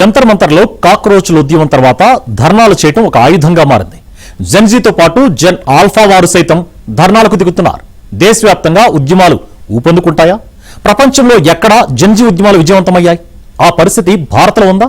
జంతర్ మంతర్లో కాక్రోచ్ల ఉద్యమం తర్వాత ధర్నాలు చేయటం ఒక ఆయుధంగా మారింది. జెన్జీతో పాటు జెన్ ఆల్ఫా వారు సైతం ధర్నాలకు దిగుతున్నారు. దేశవ్యాప్తంగా ఉద్యమాలు ఊపందుకుంటాయా? ప్రపంచంలో ఎక్కడా జెన్జీ ఉద్యమాలు విజయవంతమయ్యాయి? ఆ పరిస్థితి భారత్లో ఉందా?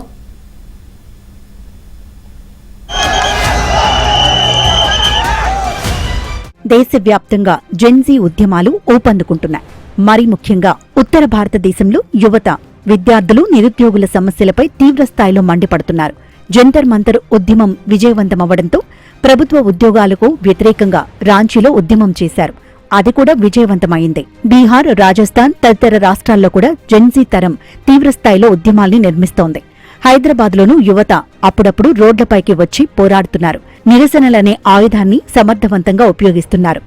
దేశవ్యాప్తంగా జెన్జీ ఉద్యమాలు ఊపందుకుంటున్నాయి. మరీ ముఖ్యంగా ఉత్తర భారతదేశంలో యువత, విద్యార్థులు నిరుద్యోగుల సమస్యలపై తీవ్రస్థాయిలో మండిపడుతున్నారు. జంతర్ మంతర్ ఉద్యమం విజయవంతమవడంతో ప్రభుత్వ ఉద్యోగాలకు వ్యతిరేకంగా రాంచీలో ఉద్యమం చేశారు. అది కూడా విజయవంతమైంది. బీహార్, రాజస్థాన్ తదితర రాష్ట్రాల్లో కూడా జెన్జీ తరం తీవ్రస్థాయిలో ఉద్యమాల్ని నిర్మిస్తోంది. హైదరాబాద్లోనూ యువత అప్పుడప్పుడు రోడ్లపైకి వచ్చి పోరాడుతున్నారు. నిరసనలనే ఆయుధాన్ని సమర్థవంతంగా ఉపయోగిస్తున్నారు.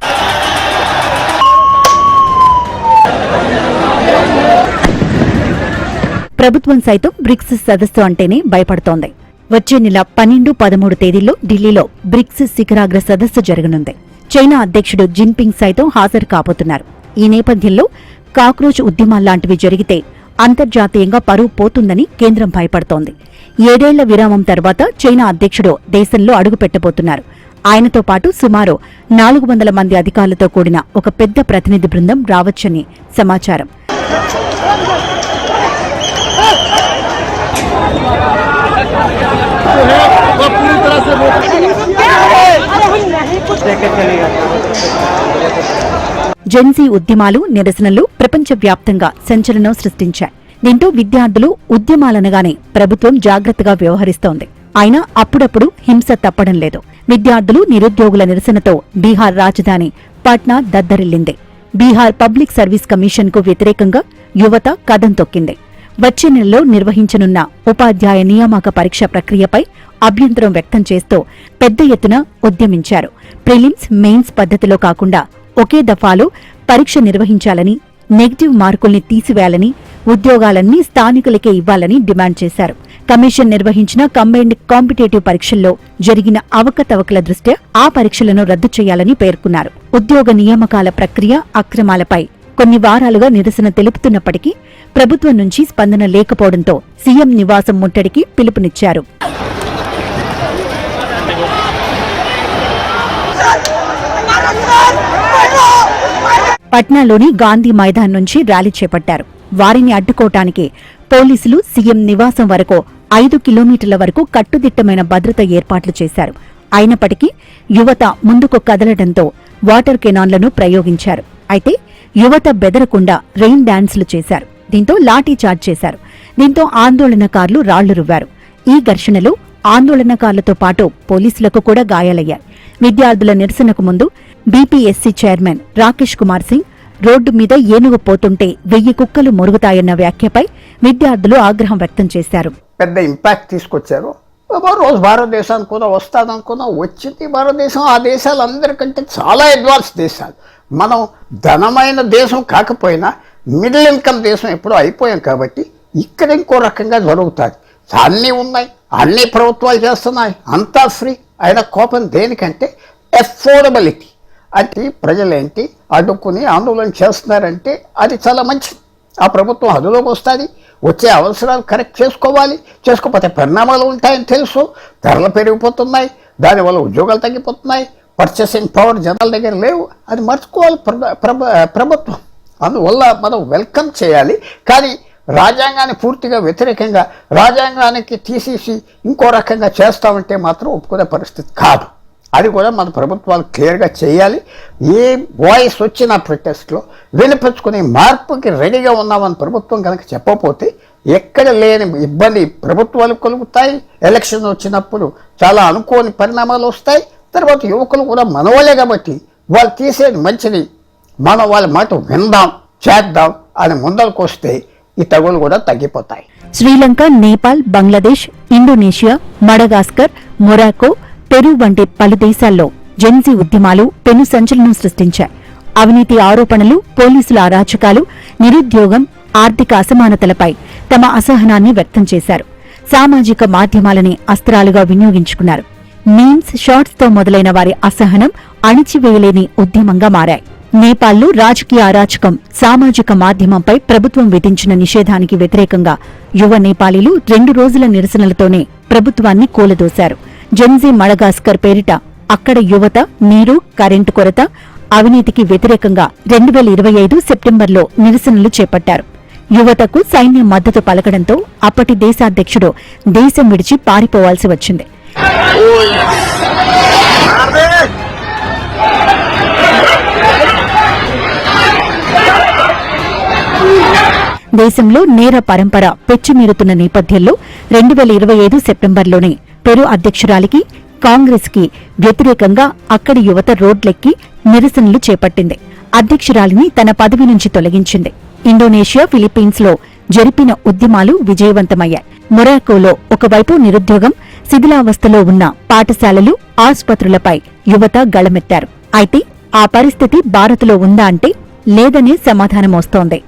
ప్రభుత్వం సైతం బ్రిక్స్ సదస్సు అంటేనే భయపడుతోంది. వచ్చే నెల 12, 13 తేదీల్లో ఢిల్లీలో బ్రిక్స్ శిఖరాగ్ర సదస్సు జరగనుంది. చైనా అధ్యక్షుడు జిన్పింగ్ సైతం హాజరు కాబోతున్నారు. ఈ నేపథ్యంలో కాక్రోచ్ ఉద్యమాల్లాంటివి జరిగితే అంతర్జాతీయంగా పరువు పోతుందని కేంద్రం భయపడుతోంది. 7 ఏళ్ల విరామం తర్వాత చైనా అధ్యక్షుడు దేశంలో అడుగుపెట్టబోతున్నారు. ఆయనతో పాటు సుమారు 400 మంది అధికారులతో కూడిన ఒక పెద్ద ప్రతినిధి బృందం రావచ్చని సమాచారం. జెన్జీ ఉద్యమాలు, నిరసనలు ప్రపంచవ్యాప్తంగా సంచలనం సృష్టించాయి. దీంతో విద్యార్థులు ఉద్యమాలనగానే ప్రభుత్వం జాగ్రత్తగా వ్యవహరిస్తోంది. అయినా అప్పుడప్పుడు హింస తప్పడం లేదు. విద్యార్థులు, నిరుద్యోగుల నిరసనతో బీహార్ రాజధాని పాట్నా దద్దరిల్లింది. బీహార్ పబ్లిక్ సర్వీస్ కమిషన్కు వ్యతిరేకంగా యువత కదం తొక్కింది. వచ్చే నెలలో నిర్వహించనున్న ఉపాధ్యాయ నియామక పరీక్ష ప్రక్రియపై అభ్యంతరం వ్యక్తం చేస్తూ పెద్ద ఎత్తున ఉద్యమించారు. ప్రిలిమ్స్, మెయిన్స్ పద్ధతిలో కాకుండా ఒకే దఫాలో పరీక్ష నిర్వహించాలని, నెగిటివ్ మార్కుల్ని తీసివేయాలని, ఉద్యోగాలన్నీ స్థానికులకే ఇవ్వాలని డిమాండ్ చేశారు. కమిషన్ నిర్వహించిన కంబైన్డ్ కాంపిటేటివ్ పరీక్షల్లో జరిగిన అవకతవకల దృష్ట్యా ఆ పరీక్షలను రద్దు చేయాలని పేర్కొన్నారు. ఉద్యోగ నియామకాల ప్రక్రియ అక్రమాలపై కొన్ని వారాలుగా నిరసన తెలుపుతున్నప్పటికీ ప్రభుత్వం నుంచి స్పందన లేకపోవడంతో సీఎం నివాసం ముట్టడికి పిలుపునిచ్చారు. పట్నాలోని గాంధీ మైదాన్ నుంచి ర్యాలీ చేపట్టారు. వారిని అడ్డుకోవటానికి పోలీసులు సీఎం నివాసం వరకు 5 కిలోమీటర్ల వరకు కట్టుదిట్టమైన భద్రత ఏర్పాట్లు చేశారు. అయినప్పటికీ యువత ముందుకు కదలడంతో వాటర్ కెనాన్లను ప్రయోగించారు. అయితే యువత బెదరకుండా రెయిన్ డాన్సులు చేశారు. దీంతో లాఠీ చార్జ్ చేశారు. దీంతో ఆందోళనకారులు రాళ్లు రువ్వారు. ఈ ఘర్షణలో ఆందోళనకారులతో పాటు పోలీసులకు కూడా గాయాలయ్యాయి. విద్యార్థుల నిరసనకు ముందు BPSC chairman Rakesh Kumar Singh road మీద ఏనుగు పోతుంటే 1000 కుక్కలు మొరుగుతాయన్న వ్యాఖ్యపై విద్యార్థులు ఆగ్రహం వ్యక్తం చేశారు. పెద్ద ఇంపాక్ట్ తీసుకొచ్చారు. రోజు భారతదేశానికి కూడా వస్తాదనుకున్నా, వచ్చింది భారతదేశం. ఆ దేశాలందరికంటే చాలా అడ్వాన్స్ దేశాలు. మనం ధనమైన దేశం కాకపోయినా మిడిల్ ఇన్కమ్ దేశం ఎప్పుడూ అయిపోయాం కాబట్టి ఇక్కడ ఇంకో రకంగా జరుగుతుంది. అన్నీ ఉన్నాయి, అన్ని ప్రభుత్వాలు చేస్తున్నాయి, అంతా ఫ్రీ. అయినా కోపం దేనికంటే అఫోర్డబిలిటీ. అంటే ప్రజలేంటి అడ్డుకుని ఆందోళన చేస్తున్నారంటే అది చాలా మంచిది. ఆ ప్రభుత్వం అదులోకి వస్తుంది, వచ్చే అవసరాలు కరెక్ట్ చేసుకోవాలి. చేసుకోకపోతే పరిణామాలు ఉంటాయని తెలుసు. ధరలు పెరిగిపోతున్నాయి, దానివల్ల ఉద్యోగాలు తగ్గిపోతున్నాయి, పర్చేసింగ్ పవర్ జనాల దగ్గర లేవు. అది మర్చుకోవాలి ప్రభుత్వం. అందువల్ల మనం వెల్కమ్ చేయాలి. కానీ రాజ్యాంగాన్ని పూర్తిగా వ్యతిరేకంగా రాజ్యాంగానికి తీసేసి ఇంకో రకంగా చేస్తామంటే మాత్రం ఒప్పుకునే పరిస్థితి కాదు. అది కూడా మన ప్రభుత్వాలు క్లియర్గా చేయాలి. ఏ వాయిస్ వచ్చిన ప్రొటెస్ట్లో వినిపించుకునే మార్పుకి రెడీగా ఉన్నామని ప్రభుత్వం కనుక చెప్పకపోతే ఎక్కడ లేని ఇబ్బంది ప్రభుత్వాలు కలుగుతాయి. ఎలక్షన్ వచ్చినప్పుడు చాలా అనుకోని పరిణామాలు వస్తాయి. తర్వాత యువకులు కూడా మనవాళ్ళే కాబట్టి వాళ్ళు తీసేది మంచిది, మనం వాళ్ళ మాట విందాం, చేద్దాం అని ముందరకు వస్తే ఈ తగులు కూడా తగ్గిపోతాయి. Sri Lanka, Nepal, Bangladesh, Indonesia, Madagascar, Morocco, Peru వంటి పలు దేశాల్లో జెన్జీ ఉద్యమాలు పెను సంచలనం సృష్టించాయి. అవినీతి ఆరోపణలు, పోలీసుల అరాచకాలు, నిరుద్యోగం, ఆర్థిక అసమానతలపై తమ అసహనాన్ని వ్యక్తం చేశారు. సామాజిక మాధ్యమాలని అస్త్రాలుగా వినియోగించుకున్నారు. మీమ్స్, షార్ట్స్తో మొదలైన వారి అసహనం అణిచివేయలేని ఉద్యమంగా మారాయి. నేపాల్లో రాజకీయ అరాచకం, సామాజిక మాధ్యమంపై ప్రభుత్వం విధించిన నిషేధానికి వ్యతిరేకంగా యువ నేపాలీలు 2 రోజుల నిరసనలతోనే ప్రభుత్వాన్ని కూలదోశారు. జెన్జీ మడగాస్కర్ పేరిట అక్కడ యువత నీరు, కరెంటు కొరత, అవినీతికి వ్యతిరేకంగా 2025 సెప్టెంబర్లో నిరసనలు చేపట్టారు. యువతకు సైన్యం మద్దతు పలకడంతో అప్పటి దేశాధ్యక్షుడు దేశం విడిచి పారిపోవాల్సి వచ్చింది. దేశంలో నేర పరంపర పెచ్చుమీరుతున్న నేపథ్యంలో 2025 సెప్టెంబర్లోనే పెరు అధ్యక్షురాలికి, కాంగ్రెస్ కి వ్యతిరేకంగా అక్కడి యువత రోడ్లెక్కి నిరసనలు చేపట్టింది. అధ్యక్షురాలిని తన పదవి నుంచి తొలగించింది. ఇండోనేషియా, ఫిలిప్పీన్స్ లో జరిపిన ఉద్యమాలు విజయవంతమయ్యాయి. మొరాకోలో ఒకవైపు నిరుద్యోగం, శిథిలావస్థలో ఉన్న పాఠశాలలు, ఆసుపత్రులపై యువత గళమెత్తారు. అయితే ఆ పరిస్థితి భారత్లో ఉందా అంటే లేదనే సమాధానమొస్తోంది.